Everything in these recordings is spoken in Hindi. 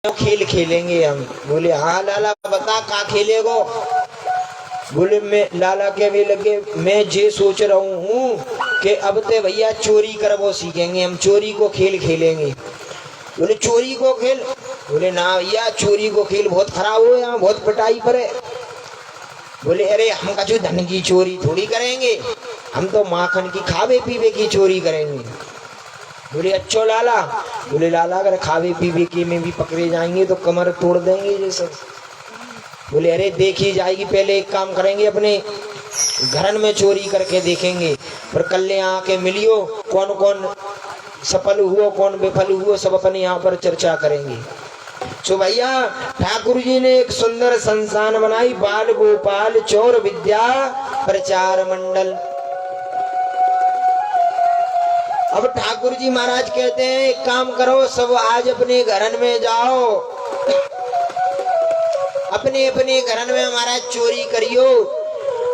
खेल खेलेंगे हम। बोले हाँ लाला बता का खेलेगो। बोले मैं लाला के भी लगे मैं ये सोच रहा हूँ कि अब ते भैया चोरी करबो सीखेंगे, हम चोरी को खेल खेलेंगे। बोले चोरी को खेल? बोले ना भैया चोरी को खेल बहुत खराब हो, यहाँ बहुत पिटाई पड़े। बोले अरे हम कछु धन की चोरी थोड़ी करेंगे, हम तो माखन की खावे पीवे की चोरी करेंगे। बोले अच्छो लाला। बोले लाला अगर खावे पीवे की में भी पकड़े जाएंगे तो कमर तोड़ देंगे ये सब। बोले अरे देखी जाएगी, पहले एक काम करेंगे अपने घरन में चोरी करके देखेंगे, पर कल यहाँ आके मिलियो कौन कौन सफल हुआ कौन विफल हुआ सब अपने यहाँ पर चर्चा करेंगे। तो भैया ठाकुर जी ने एक सुंदर संस्थान बनाई, बाल गोपाल चौर विद्या प्रचार मंडल। अब ठाकुर जी महाराज कहते हैं एक काम करो, सब आज अपने घरन में जाओ, अपने अपने घरन में महाराज चोरी करियो,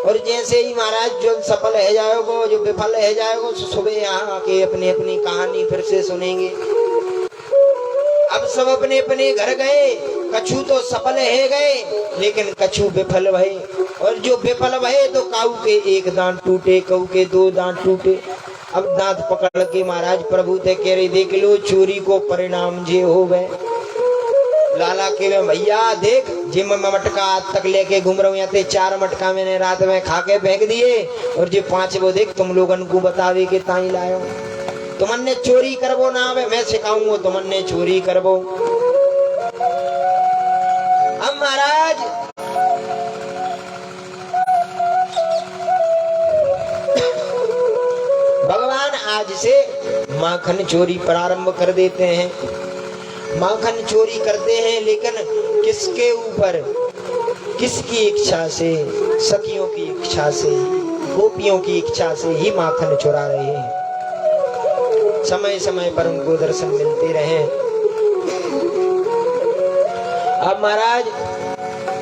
और जैसे ही महाराज जो सफल है जाएगो जो विफल है जाएगो सुबह यहाँ आके अपनी अपनी कहानी फिर से सुनेंगे। अब सब अपने अपने घर गए, कछु तो सफल है गए लेकिन कछु विफल भये, और जो विफल भये तो काऊ के एक दांत टूटे, काऊ के दो दांत टूटे। अब दांत पकड़ के महाराज प्रभु थे कह रहे देख लो चोरी को परिणाम जे हो गए। लाला के भैया देख जिम में मटका आज तक लेके घूम रहा हूँ, यहाँ 4 मटका मैंने रात में खा के फेंक दिए, और जो 5 वो देख तुम लोगन को बतावे के ताई लायो। तुमने चोरी करबो ना आवे, मैं सिखाऊंगा तुमने चोरी करबो। अब महाराज भगवान आज से माखन चोरी प्रारंभ कर देते हैं। माखन चोरी करते हैं लेकिन किसके ऊपर, किसकी इच्छा से? सखियों की इच्छा से, गोपियों की इच्छा से ही माखन चुरा रहे हैं। समय समय पर उनको दर्शन मिलते रहे। अब महाराज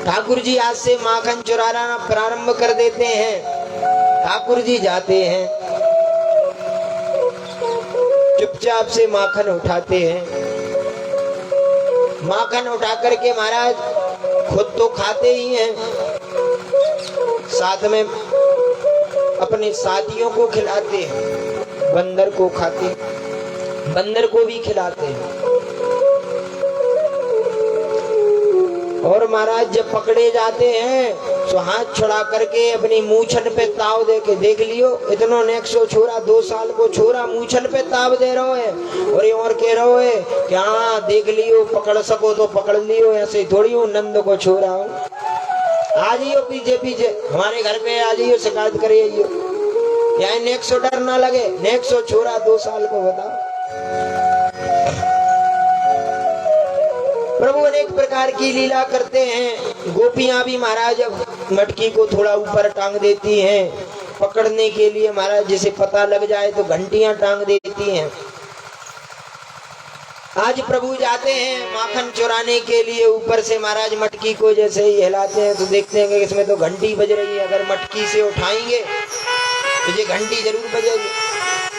ठाकुर जी आज से माखन चुराना प्रारंभ कर देते हैं। ठाकुर जी जाते हैं, चुपचाप से माखन उठाते हैं। माखन उठा करके महाराज खुद तो खाते ही हैं, साथ में अपने साथियों को खिलाते हैं, बंदर को खाते, बंदर को भी खिलाते हैं। और महाराज जब पकड़े जाते हैं तो हाथ छुड़ा करके अपनी मूछन पे ताव दे के देख लियो, इतना नेक्सो छोरा 2 साल को छोरा मूछन पे ताव दे रहो है, और ये और कह रहो है कि हाँ देख लियो पकड़ सको तो पकड़ लियो, ऐसे थोड़ी हो नंद को छोरा हो। आ जाइयो पीछे पीछे हमारे घर पे आ जाइयो, शिकायत करिए, यहाँ नेक्सो डर ना लगे, नेक्सो छोरा 2 साल को बताओ। प्रभु अनेक प्रकार की लीला करते हैं। गोपियां भी महाराज मटकी को थोड़ा ऊपर टांग देती हैं पकड़ने के लिए, महाराज जैसे पता लग जाए तो घंटियां टांग देती हैं। आज प्रभु जाते हैं माखन चुराने के लिए, ऊपर से महाराज मटकी को जैसे ही हिलाते हैं तो देखते हैं कि इसमें तो घंटी बज रही है, अगर मटकी से उठाएंगे तो ये घंटी जरूर बजेगी।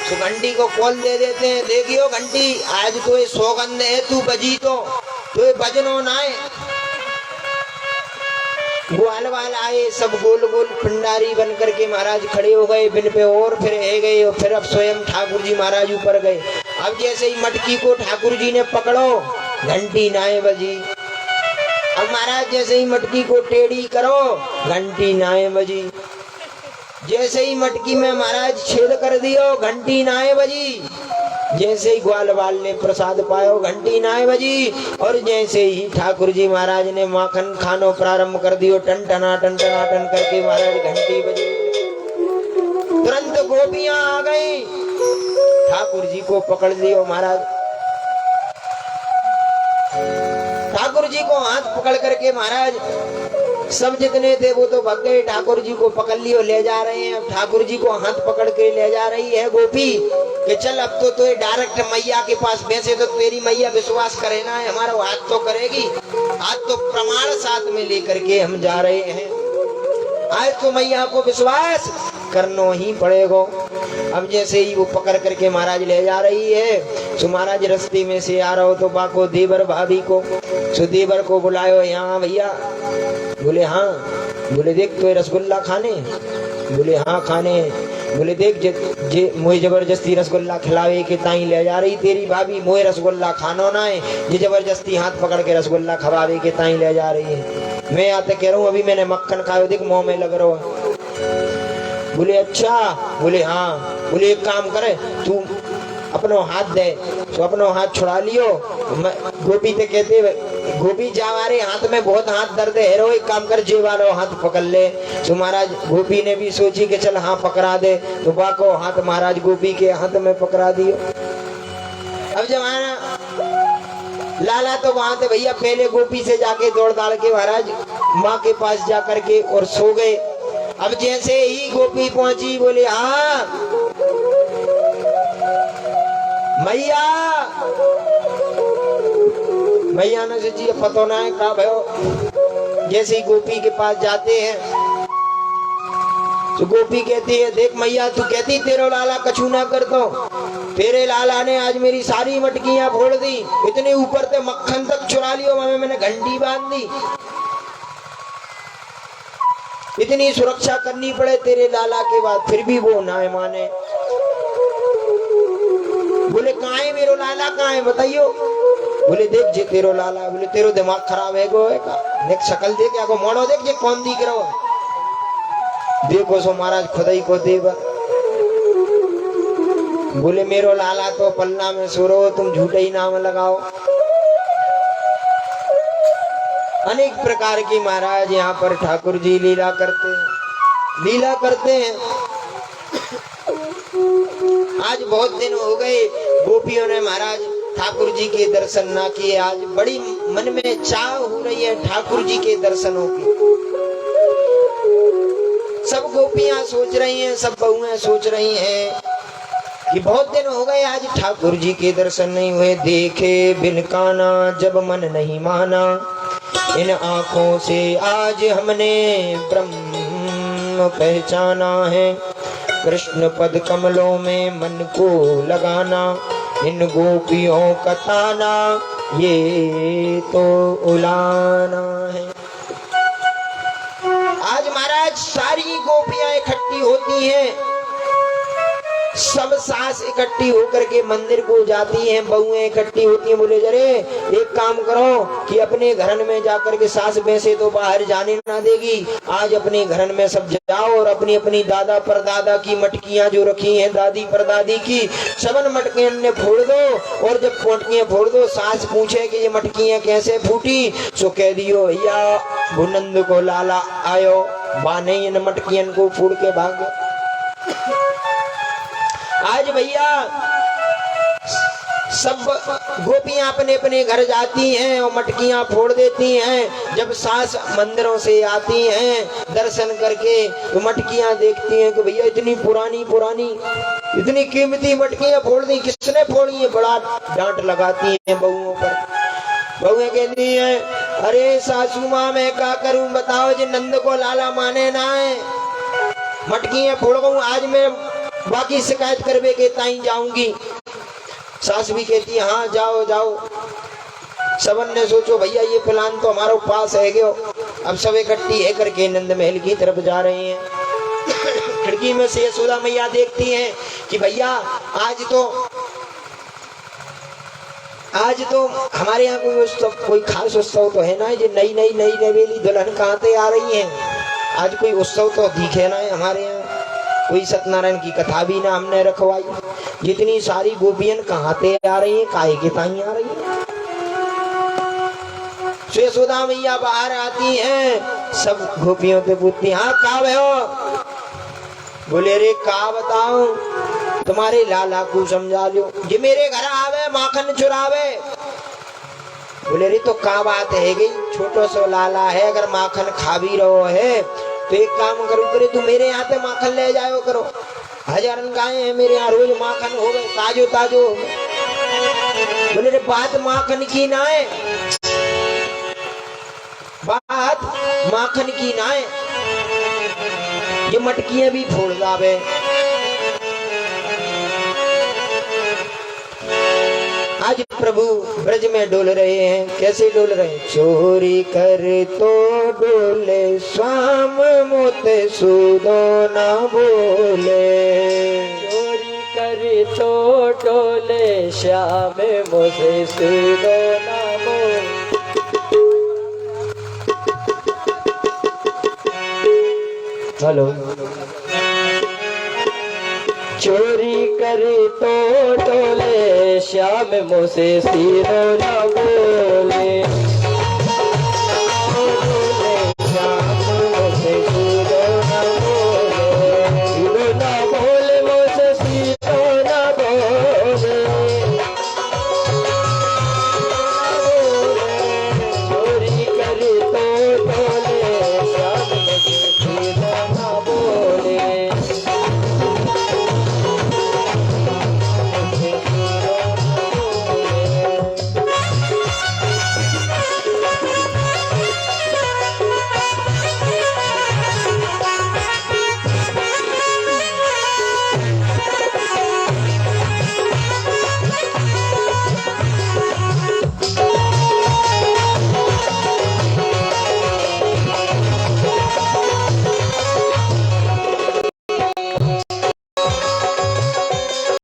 तो घंटी को कॉल दे देते हैं, देखियो घंटी आज तो ये सौगंध है, तू बजी तो ये बजनो ना है। ग्वाल वाल आए, सब गोल गोल पिंडारी बन करके महाराज खड़े हो गए बिन पे, और फिर है गए, और फिर अब स्वयं ठाकुर जी महाराज ऊपर गए। अब जैसे ही मटकी को ठाकुर जी ने पकड़ो घंटी नाए बजी। अब महाराज जैसे ही मटकी को टेढ़ी करो घंटी नाए बजी। जैसे ही मटकी में महाराज छेद कर दियो घंटी नाए बजी। जैसे ही ग्वाल वाल ने प्रसाद पायो घंटी नाए बजी। और जैसे ही ठाकुर जी महाराज ने माखन खानो प्रारंभ कर दियो टन टना टन करके महाराज घंटी बजी। तुरंत गोपियां आ गई, ठाकुर जी को पकड़ लियो महाराज। ठाकुर जी को हाथ पकड़ करके महाराज सब जितने थे वो तो भग गए, ठाकुर जी को पकड़ लियो ले जा रहे हैं। ठाकुर जी को हाथ पकड़ के ले जा रही है गोपी कि चल अब तो ये डायरेक्ट मैया के पास, वैसे तो तेरी मैया विश्वास करे ना, हमारा हाथ तो करेगी, आज तो प्रमाण साथ में लेकर के हम जा रहे हैं। आज तो मैया को विश्वास करनो ही पड़ेगा। अब जैसे ही वो पकड़ करके महाराज ले जा रही है, तो महाराज रास्ते में से आ रहा हो तो बाको देवर भाभी को, सो देवर को बुलायो, यहाँ भैया। बोले हाँ। बोले देख तो रसगुल्ला खाने? बोले हाँ खाने। बोले देख जे मोहे जबरदस्ती रसगुल्ला खिलावे के ताई ले जा रही तेरी भाभी, मोहे रसगुल्ला खानो ना है, ये जबरदस्ती हाथ पकड़ के रसगुल्ला खवावे के ताई ले जा रही है। मैं आते कह रहा हूँ अभी मैंने मक्खन खाया, देख मुंह में लग रहा है। बोले अच्छा? बोले हाँ। बोले एक काम करे, तू अपनो हाथ दे। तो अपनो हाथ छुड़ा लियो। गोपी ते कहते गोपी जा हमारे हाथ में बहुत हाथ दर्द है, रो एक काम कर जे वालो हाथ पकड़ ले। तो महाराज गोपी ने भी सोची कि चल हाँ पकड़ा दे, तो बाको हाथ महाराज गोपी के हाथ में पकड़ा दियो। अब जमाना लाला तो वहां थे भैया, पहले गोपी से जाके दौड़ दाड़ के महाराज माँ के पास जा करके और सो गए। अब जैसे ही गोपी पहुंची, बोले हाँ मैया। मैया ने सोची पता ना है कहा भयो। जैसे ही गोपी के पास जाते हैं, तो गोपी कहती है देख मैया, तू कहती तेरे लाला कछु ना कर दो, तेरे लाला ने आज मेरी सारी मटकियां फोड़ दी, इतने ऊपर से मक्खन तक चुरा लियो, मैंने घंटी बांध दी, इतनी सुरक्षा करनी पड़े तेरे लाला के बाद, फिर भी वो ना माने। बोले कहाँ है मेरो लाला, कहाँ है बताइयो? बोले देख जे तेरो लाला। बोले तेरो दिमाग खराब है गो, है का देख शकल देख, या को मोड़ो देख जे कौन दिख रहा हो। देखो सो महाराज खुदा ही को देवर। बोले मेरो लाला तो पलना में सो रहो, तुम झूठे ही नाम लगाओ। अनेक प्रकार की महाराज यहाँ पर ठाकुर जी लीला करते हैं। आज बहुत दिन हो गए गोपियों ने महाराज ठाकुर जी के दर्शन ना किए। आज बड़ी मन में चाह हो रही है ठाकुर जी के दर्शनों की। सब गोपियां सोच रही हैं, सब बहुएं सोच रही हैं कि बहुत दिन हो गए आज ठाकुर जी के दर्शन नहीं हुए। देखे बिन काना जब मन नहीं माना, इन आंखों से आज हमने ब्रह्म पहचाना है। कृष्ण पद कमलों में मन को लगाना, इन गोपियों का ताना ये तो उलाना है। आज महाराज सारी गोपियां इकट्ठी होती हैं, सब सास इकट्ठी होकर के मंदिर को जाती हैं, बहुएं इकट्ठी होती हैं। बोले जरे एक काम करो कि अपने घरन में जाकर के सास वैसे तो बाहर जाने ना देगी, आज अपने घरन में सब जाओ और अपनी अपनी दादा परदादा की मटकियां जो रखी हैं, दादी परदादी की सबन मटकियां ने फोड़ दो। और जब मटकियां फोड़ दो, सास पूछे कि ये मटकियां कैसे फूटी, सो कह दियो भैया भुनंद को लाला आयो, बाने इन मटकियन को फोड़ के भागो। आज भैया सब गोपियां अपने अपने घर जाती हैं और मटकियां फोड़ देती हैं। जब सास मंदिरों से आती हैं दर्शन करके, तो मटकियां देखती हैं कि भैया इतनी पुरानी इतनी कीमती मटकियां फोड़ दी, किसने फोड़ी है? बड़ा डांट लगाती हैं बहुओं पर। बहुएं कहती हैं अरे सासू माँ मैं क्या करूं बताओ, जी नंद को लाला माने ना है, मटकियां फोड़ गऊं, आज मैं बाकी शिकायत करवे के ताई जाऊंगी। सास भी कहती है हाँ जाओ जाओ। सबन ने सोचो भैया ये प्लान तो हमारे पास है गयो। अब सब इकट्ठी है करके नंद महल की तरफ जा रहे हैं। खिड़की में से यशोदा मैया देखती हैं कि भैया आज तो हमारे यहाँ कोई खास उत्सव तो है ना, ये नई नवेली दुल्हन कहाँ से आ रही है, आज कोई उत्सव तो दिखे ना है हमारे यहाँ, कोई सत्यनारायण की कथा भी ना हमने रखवाई। जितनी सारी गोपियन कहाँ से आ रही हैं, काहे के ताई आ रही हैं। यशोदा मैया बाहर आती हैं, सब गोपियों से पूछती हाँ का भयो? बोले रे का बताओ, तुम्हारे लाला को समझा लो, ये मेरे घर आवे माखन चुरावे। बोले रे तो का बात है गई, छोटो सो लाला है, अगर माखन खा भी रहो है तो एक काम करो करे, तू मेरे यहाँ पे माखन ले जाओ करो, हजारन गाय है मेरे यहाँ, रोज माखन हो गए ताजो ताजो। बोले रे बात माखन की ना है, बात माखन की ना है। ये मटकियां भी फोड़ जावे। आज प्रभु ब्रज में डोल रहे हैं। कैसे डोल रहे हैं? चोरी कर तो डोले स्वाम मोते सुदो ना बोले। चोरी कर तो डोले श्याम मोते सुदो ना बोले। हेलो। चोरी करे तो डोले श्याम मोसे सिरो न बोले।